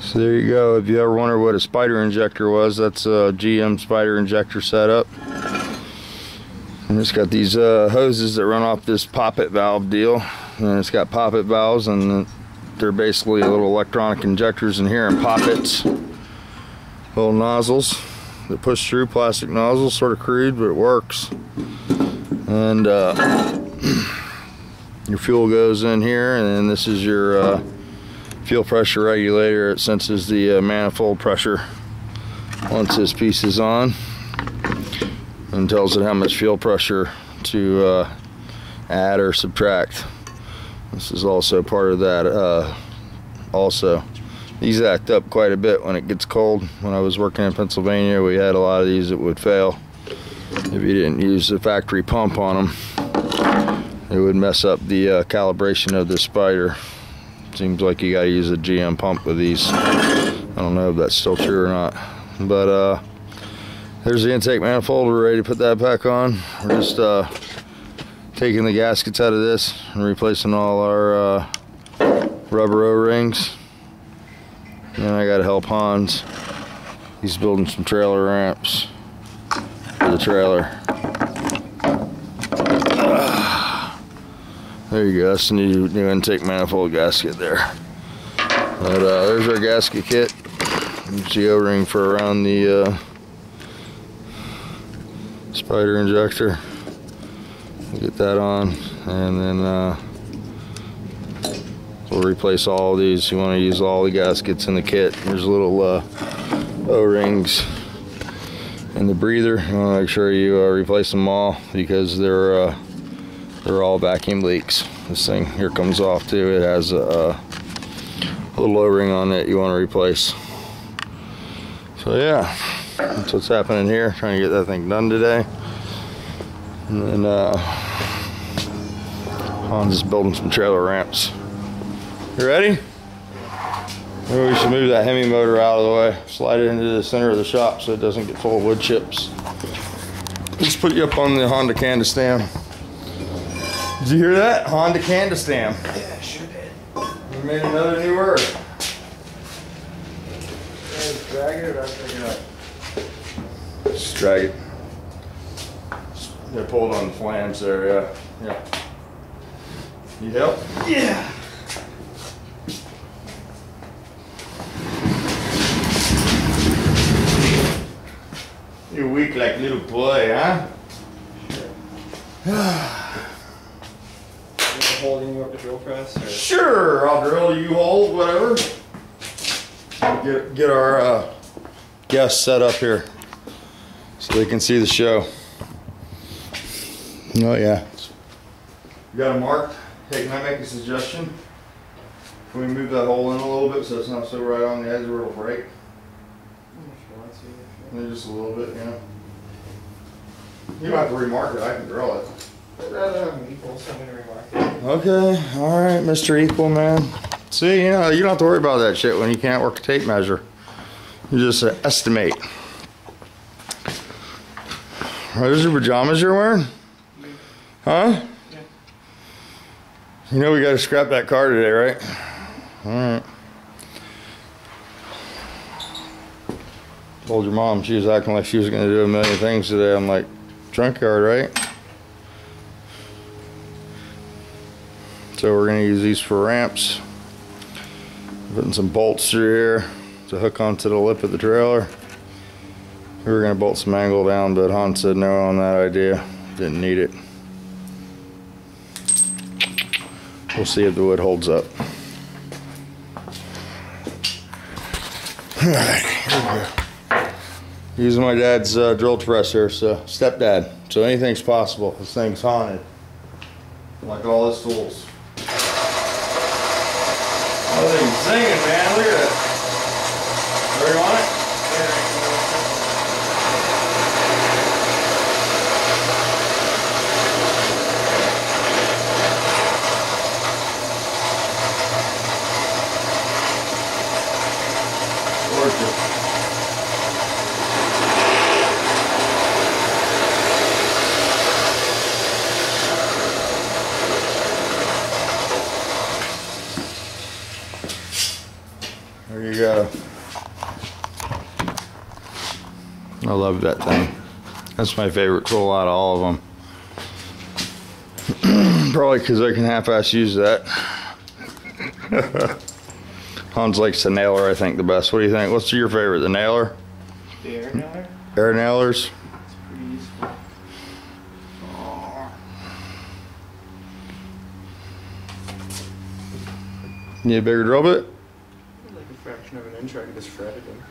So there you go. If you ever wonder what a spider injector was, that's a GM spider injector setup. And it's got these hoses that run off this poppet valve deal. And it's got poppet valves, and they're basically little electronic injectors in here and poppets. Little nozzles that push through, plastic nozzles, sort of crude, but it works. And your fuel goes in here, and then this is your fuel pressure regulator. It senses the manifold pressure once this piece is on and tells it how much fuel pressure to add or subtract. This is also part of that. Also, these act up quite a bit when it gets cold. When I was working in Pennsylvania, we had a lot of these that would fail if you didn't use the factory pump on them. It would mess up the calibration of the spider. Seems like you gotta use a GM pump with these. I don't know if that's still true or not. But there's the intake manifold. We're ready to put that back on. We're just taking the gaskets out of this and replacing all our rubber O-rings. And I gotta help Hanz. He's building some trailer ramps for the trailer. There you go, that's the new intake manifold gasket there. But there's our gasket kit. There's the O-ring for around the spider injector. We'll get that on, and then we'll replace all of these. You want to use all the gaskets in the kit. There's little O-rings in the breather. You want to make sure you replace them all, because they're all vacuum leaks. This thing here comes off too. It has a little O-ring on it you want to replace. So yeah, that's what's happening here. Trying to get that thing done today. And then Hanz is building some trailer ramps. You ready? Maybe we should move that Hemi motor out of the way. Slide it into the center of the shop so it doesn't get full of wood chips. Let's put you up on the Honda Canda stand. Did you hear that? Honda Canda stand. Yeah, sure did. We made another new word. Drag it or pick it up? Just drag it. They're pulled on the flange there, yeah. Yeah. Need help? Yeah. You're weak like little boy, huh? Holding you up the drill press? Or? Sure, I'll drill, you hold, whatever. Get our guests set up here so they can see the show. Oh yeah. You got it marked? Hey, can I make a suggestion? Can we move that hole in a little bit so it's not so right on the edge where it'll break? Just a little bit, you know. You don't have to remark it, I can drill it. I'd rather have them equal, so I'm going to remark it. Okay, alright, Mr. Equal Man. See, you know, you don't have to worry about that shit when you can't work a tape measure. You just estimate. Are those your pajamas you're wearing? Huh? Yeah. You know we gotta scrap that car today, right? Alright. Told your mom, she was acting like she was gonna do a million things today. I'm like, junkyard, right? So we're gonna use these for ramps. Putting some bolts through here to hook onto the lip of the trailer. We were gonna bolt some angle down, but Hanz said no on that idea. Didn't need it. We'll see if the wood holds up. Alright, here we go. Using my dad's drill press here, so stepdad. So anything's possible. This thing's haunted. Like all his tools. Oh, thing's singing, man. Look at it. Where you want it? Gorgeous. There you go. I love that thing. That's my favorite tool out of all of them. Probably because I can half-ass use that. Hans likes the nailer, I think, the best. What do you think? What's your favorite? The nailer? The air nailer? Air nailers? It's pretty useful. Need a bigger drill bit? Like a fraction of an inch, I could just fret it in.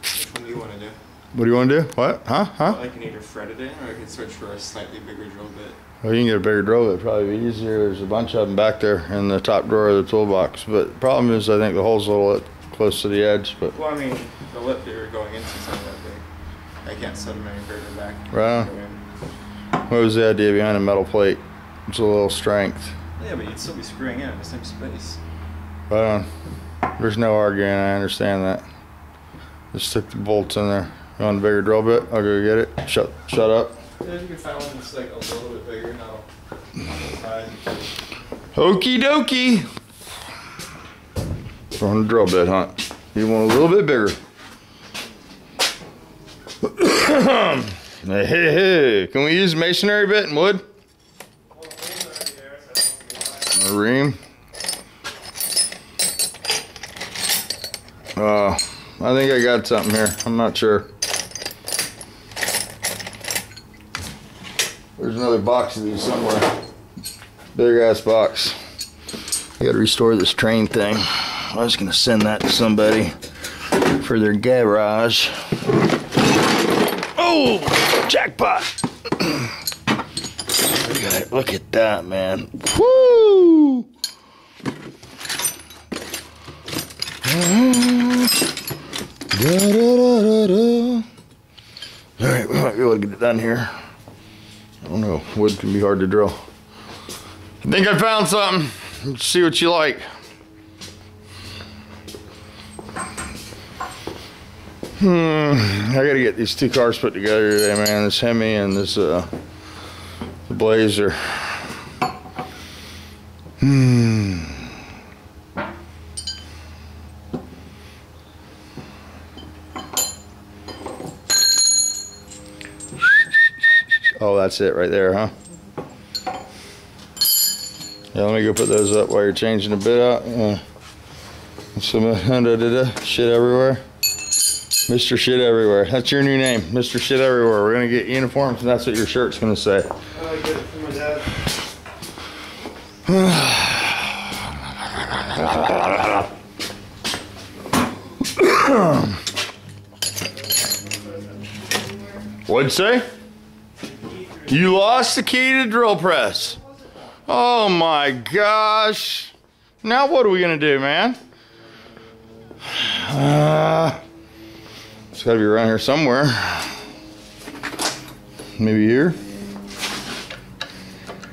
Which one do you want to do? What do you want to do? What? Huh? Well, I can either fret it in, or I can search for a slightly bigger drill bit. Well, you can get a bigger drill bit. Probably be easier. There's a bunch of them back there in the top drawer of the toolbox. But the problem is, I think the hole's a little bit close to the edge. But Well, I mean, the lip that you're going into is not that big. I can't set them any further back. Right on. Go in. What was the idea behind a metal plate? It's a little strength. Yeah, but you'd still be screwing in the same space. Right on. There's no arguing. I understand that. Just stick the bolts in there. You want a bigger drill bit? I'll go get it. Shut up. Yeah, if you can find one that's like a little bit bigger, not the size. Okie dokie. Throwing a drill bit, huh? You want a little bit bigger. Hey, can we use masonry bit and wood? A ream. I think I got something here. I'm not sure. There's another box of these somewhere. Big ass box. I gotta restore this train thing. I was gonna send that to somebody for their garage. Oh, jackpot! Look at that, man. Woo! Alright, we might be able to get it done here. I don't know, wood can be hard to drill. I think I found something. Let's see what you like. I gotta get these two cars put together today, man. This Hemi and this Blazer. Oh, that's it right there, huh? Yeah, let me go put those up while you're changing the bit out. Some shit everywhere. Mr. Shit Everywhere. That's your new name, Mr. Shit Everywhere. We're gonna get uniforms, and that's what your shirt's gonna say. Oh, I get it from my dad. What'd you say? You lost the key to the drill press. Oh my gosh. Now what are we gonna do, man? It's gotta be around here somewhere. Maybe here?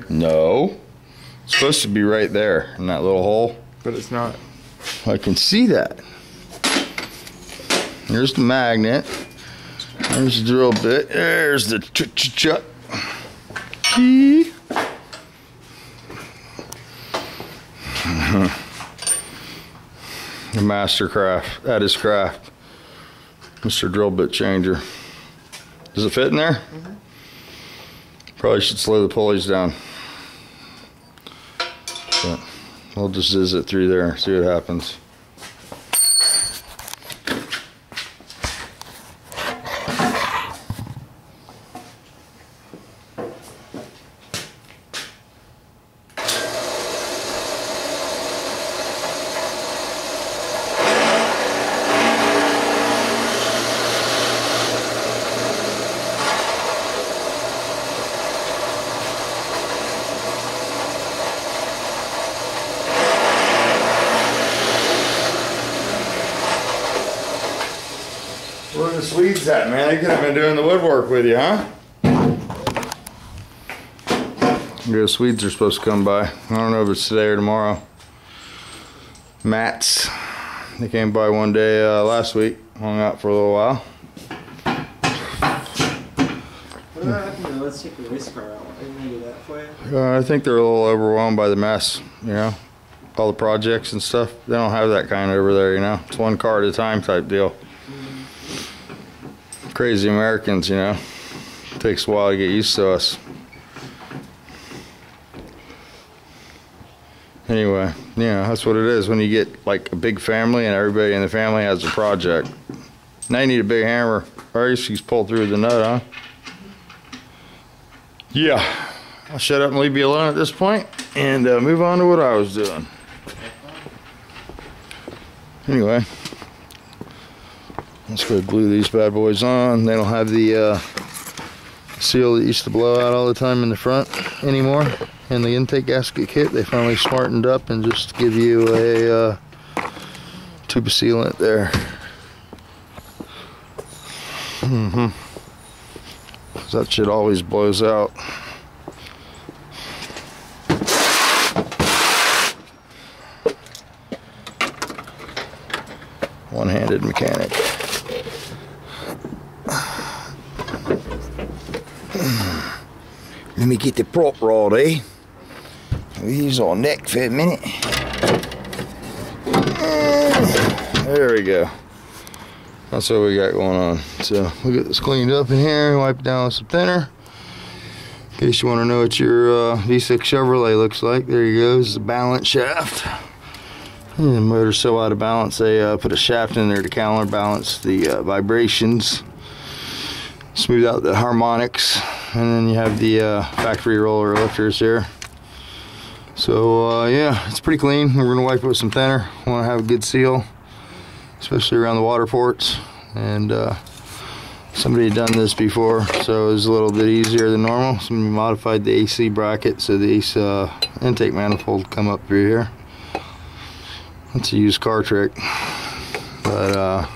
No. It's supposed to be right there in that little hole. But it's not. I can see that. There's the magnet. There's the drill bit. There's the key. The master craft. That is craft. Mr. Drill Bit Changer. Does it fit in there? Probably should slow the pulleys down. But we'll just zizz it through there, see what happens. Where are the Swedes at, man? They could have been doing the woodwork with you, huh? The Swedes are supposed to come by. I don't know if it's today or tomorrow. Mats. They came by one day last week. Hung out for a little while. What happened to let's take the race car out? I didn't do that for you. I think they're a little overwhelmed by the mess, you know? all the projects and stuff. They don't have that kind over there, you know. It's one car at a time type deal. Crazy Americans, you know. It takes a while to get used to us. Anyway, yeah, that's what it is when you get like a big family and everybody in the family has a project. Now you need a big hammer. Or she's pulled through the nut, huh? Yeah. I'll shut up and leave you alone at this point and move on to what I was doing. Anyway, let's go glue these bad boys on. They don't have the seal that used to blow out all the time in the front anymore. In the intake gasket kit, they finally smartened up and just give you a tube of sealant there. That shit always blows out. One-handed mechanic. Let me get the prop rod, eh? We'll use our neck for a minute. There we go. That's what we got going on. So we'll get this cleaned up in here, wipe it down with some thinner. In case you want to know what your V6 Chevrolet looks like, there you go. This is the balance shaft. And the motor's so out of balance, they put a shaft in there to counterbalance the vibrations, smooth out the harmonics, and then you have the factory roller lifters here. So yeah, it's pretty clean. We're gonna wipe it with some thinner. Want to have a good seal, especially around the water ports. And somebody had done this before, so it was a little bit easier than normal. Somebody modified the AC bracket so the intake manifold come up through here. It's a used car trick, but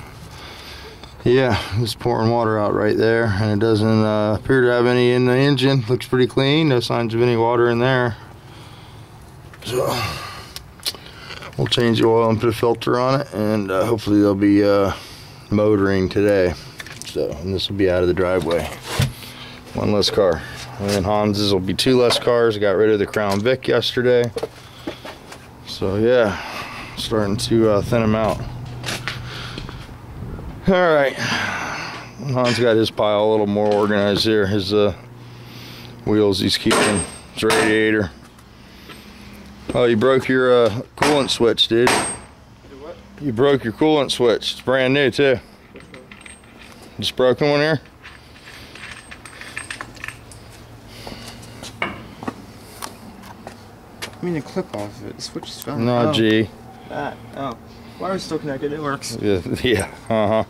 yeah, it's pouring water out right there, and it doesn't appear to have any in the engine. Looks pretty clean, no signs of any water in there. So we'll change the oil and put a filter on it, and hopefully they'll be motoring today. So, and this will be out of the driveway. One less car. And then Hanz's will be 2 less cars. I got rid of the Crown Vic yesterday. So yeah, starting to thin them out. All right, Hanz got his pile a little more organized here. His wheels he's keeping, his radiator. Oh, you broke your coolant switch, dude. What? You broke your coolant switch. It's brand new too. Just broken one here? I mean the clip off of it. The switch is fine. No, G. That. Oh. Wire's still connected. It works. Yeah. Uh-huh.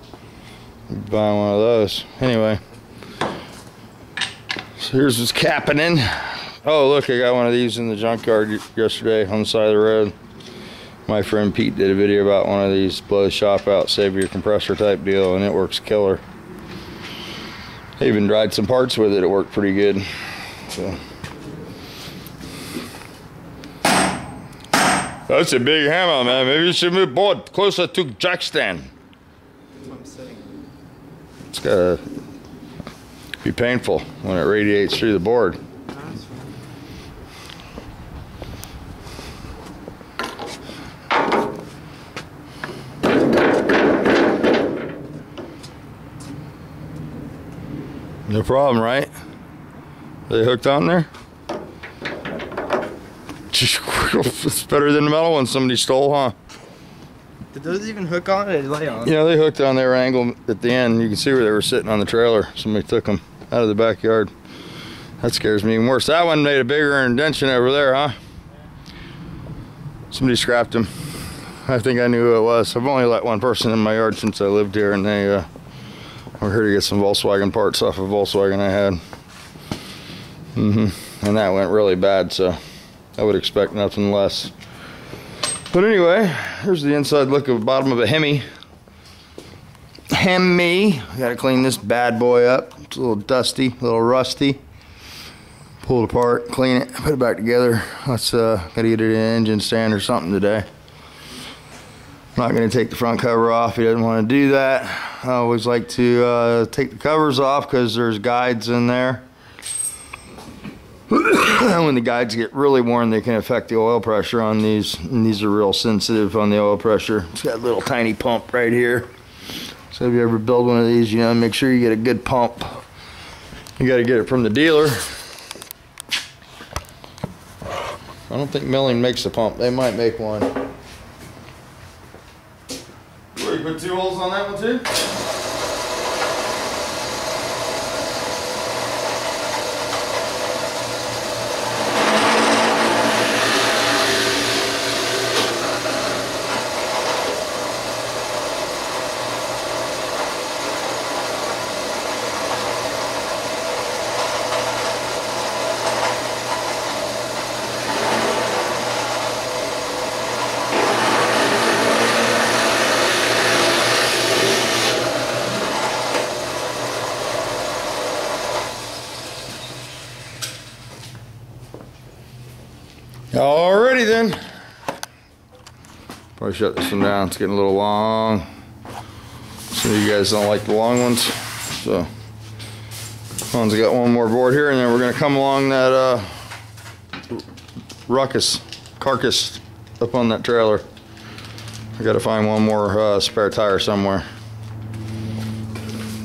Buying one of those. Anyway. So here's what's happening. Oh, look, I got one of these in the junkyard yesterday on the side of the road. My friend Pete did a video about one of these, blow the shop out, save your compressor type deal, and it works killer. I even dried some parts with it. It worked pretty good. So. That's a big hammer, man. Maybe you should move board closer to jack stand. That's what I'm sitting. It's gotta be painful when it radiates through the board. No problem, right? Are they hooked on there? It's better than the metal one somebody stole, huh? Did those even hook on or did they lay on? Yeah, they hooked on their angle at the end. You can see where they were sitting on the trailer. Somebody took them out of the backyard. That scares me even worse. That one made a bigger indention over there, huh? Somebody scrapped them. I think I knew who it was. I've only let one person in my yard since I lived here, and they were here to get some Volkswagen parts off of Volkswagen I had. And that went really bad, so I would expect nothing less. But anyway, here's the inside look of the bottom of a Hemi. Hemi. Gotta clean this bad boy up. It's a little dusty, a little rusty. Pull it apart, clean it, put it back together. Let's gotta get it in an engine stand or something today. I'm not gonna take the front cover off. He doesn't want to do that. I always like to take the covers off because there's guides in there. when the guides get really worn, they can affect the oil pressure on these, and these are real sensitive on the oil pressure. It's got a little tiny pump right here. So if you ever build one of these, you know, make sure you get a good pump. You got to get it from the dealer. I don't think Milling makes a pump. They might make one. Where, you put 2 holes on that one too? Alrighty then. Probably shut this one down. It's getting a little long. So you guys don't like the long ones. So Hanz got one more board here, and then we're gonna come along that carcass up on that trailer. I gotta find one more spare tire somewhere.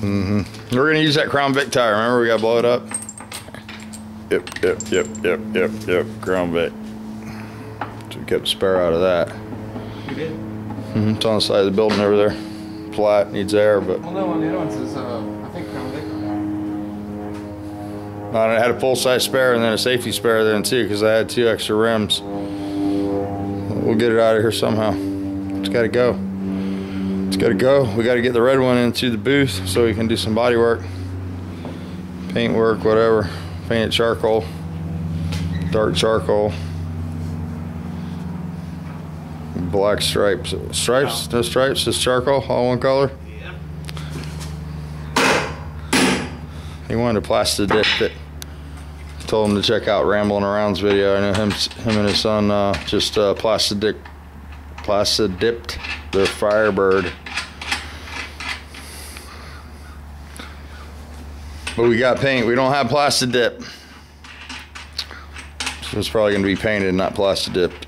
We're gonna use that Crown Vic tire. Remember, we gotta blow it up. Yep. Crown Vic. So we kept a spare out of that. You did? It's on the side of the building over there. Flat, needs air, but. Well, no, on the other one says, I think Crown Vic on I had a full-size spare and then a safety spare then too, because I had 2 extra rims. We'll get it out of here somehow. It's got to go. It's got to go. We got to get the red one into the booth so we can do some body work, paint work, whatever. Paint it charcoal, dark charcoal, black stripes. Stripes? No stripes, just charcoal, all one color? Yeah. He wanted to plastic dip it. Told him to check out Rambling Around's video. I know him and his son just plastic dipped their Firebird. But we got paint. We don't have plastic dip. So it's probably going to be painted, not plastic dipped.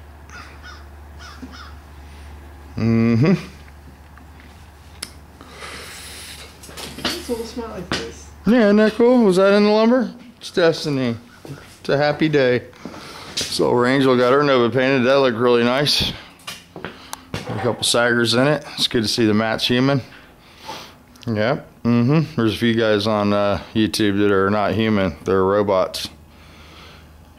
It's all smell like this. Yeah, isn't that cool? Was that in the lumber? It's destiny. It's a happy day. So Angel got her Nova painted. That looked really nice. A couple saggers in it. It's good to see the mat's human. Yep. There's a few guys on YouTube that are not human. They're robots.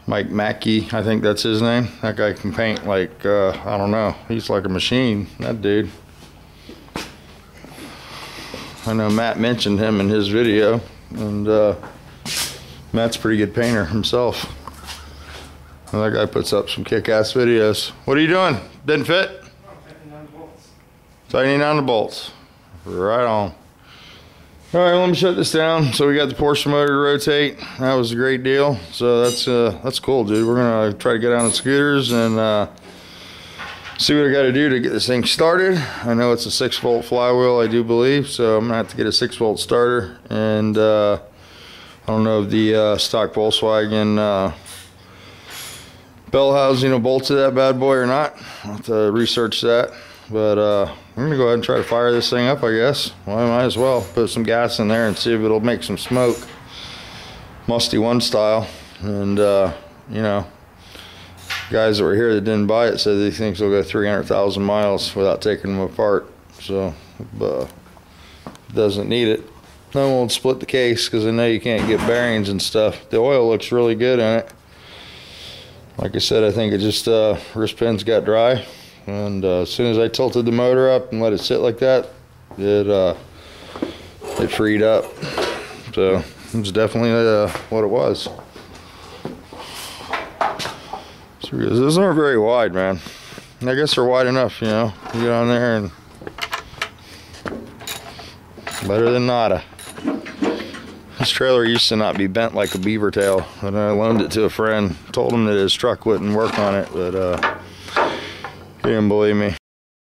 Mike Mackey, I think that's his name. That guy can paint like, I don't know. He's like a machine, that dude. I know Matt mentioned him in his video. And Matt's a pretty good painter himself. And that guy puts up some kick-ass videos. What are you doing? Didn't fit? Tightening down the bolts. Tightening down the bolts. Right on. All right, let me shut this down. So we got the Porsche motor to rotate. That was a great deal. So that's cool, dude. We're gonna try to get on the scooters and see what I got to do to get this thing started. I know it's a 6-volt flywheel, I do believe. So I'm gonna have to get a 6-volt starter. And I don't know if the stock Volkswagen bell housing will bolt to that bad boy or not. I'll have to research that. But I'm gonna go ahead and try to fire this thing up, I guess. Well, I might as well put some gas in there and see if it'll make some smoke. Musty One style. And you know, guys that were here that didn't buy it said these things will go 300,000 miles without taking them apart. So doesn't need it. Then we'll split the case because I know you can't get bearings and stuff. The oil looks really good in it. Like I said, I think it just wrist pins got dry. And as soon as I tilted the motor up and let it sit like that, it freed up. So it's definitely what it was. So those aren't very wide, man. I guess they're wide enough, you know. You get on there and better than nada. This trailer used to not be bent like a beaver tail, and I loaned it to a friend. Told him that his truck wouldn't work on it, but he didn't believe me.